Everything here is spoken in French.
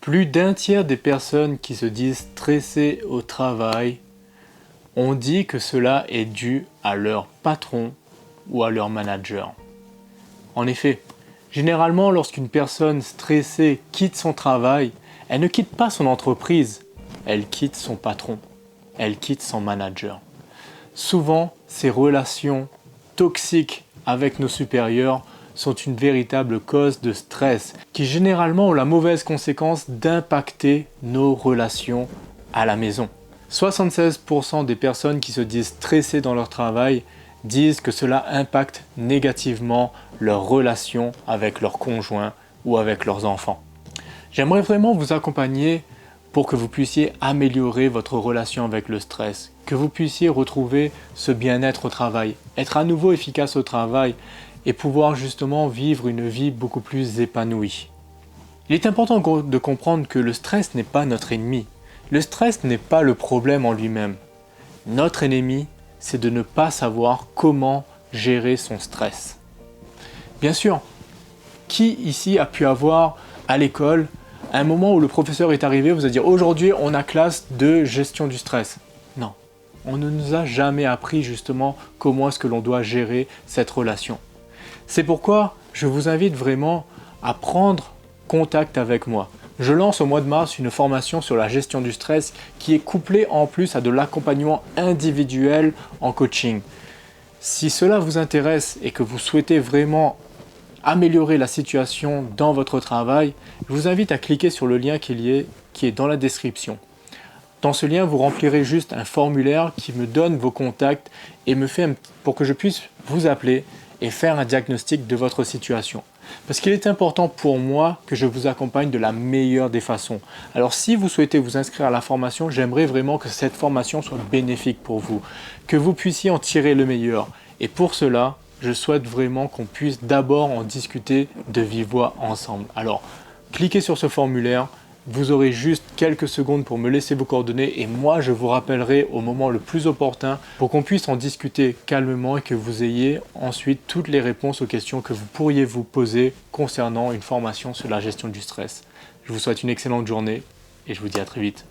Plus d'un tiers des personnes qui se disent stressées au travail ont dit que cela est dû à leur patron ou à leur manager. En effet, généralement lorsqu'une personne stressée quitte son travail, elle ne quitte pas son entreprise, elle quitte son patron, elle quitte son manager. Souvent, ces relations toxiques avec nos supérieurs sont une véritable cause de stress qui généralement ont la mauvaise conséquence d'impacter nos relations à la maison. 76% des personnes qui se disent stressées dans leur travail disent que cela impacte négativement leurs relations avec leurs conjoints ou avec leurs enfants. J'aimerais vraiment vous accompagner pour que vous puissiez améliorer votre relation avec le stress, que vous puissiez retrouver ce bien-être au travail, être à nouveau efficace au travail et pouvoir justement vivre une vie beaucoup plus épanouie. Il est important de comprendre que le stress n'est pas notre ennemi. Le stress n'est pas le problème en lui-même. Notre ennemi, c'est de ne pas savoir comment gérer son stress. Bien sûr, qui ici a pu avoir à l'école un moment où le professeur est arrivé, vous a dit aujourd'hui on a classe de gestion du stress? Non, on ne nous a jamais appris justement comment est-ce que l'on doit gérer cette relation. C'est pourquoi je vous invite vraiment à prendre contact avec moi. Je lance au mois de mars une formation sur la gestion du stress qui est couplée en plus à de l'accompagnement individuel en coaching. Si cela vous intéresse et que vous souhaitez vraiment améliorer la situation dans votre travail, je vous invite à cliquer sur le lien qui est dans la description. Dans ce lien, vous remplirez juste un formulaire qui me donne vos contacts et pour que je puisse vous appeler et faire un diagnostic de votre situation. Parce qu'il est important pour moi que je vous accompagne de la meilleure des façons. Alors si vous souhaitez vous inscrire à la formation, j'aimerais vraiment que cette formation soit bénéfique pour vous, que vous puissiez en tirer le meilleur. Et pour cela, je souhaite vraiment qu'on puisse d'abord en discuter de vive voix ensemble. Alors, cliquez sur ce formulaire. Vous aurez juste quelques secondes pour me laisser vos coordonnées et moi je vous rappellerai au moment le plus opportun pour qu'on puisse en discuter calmement et que vous ayez ensuite toutes les réponses aux questions que vous pourriez vous poser concernant une formation sur la gestion du stress. Je vous souhaite une excellente journée et je vous dis à très vite.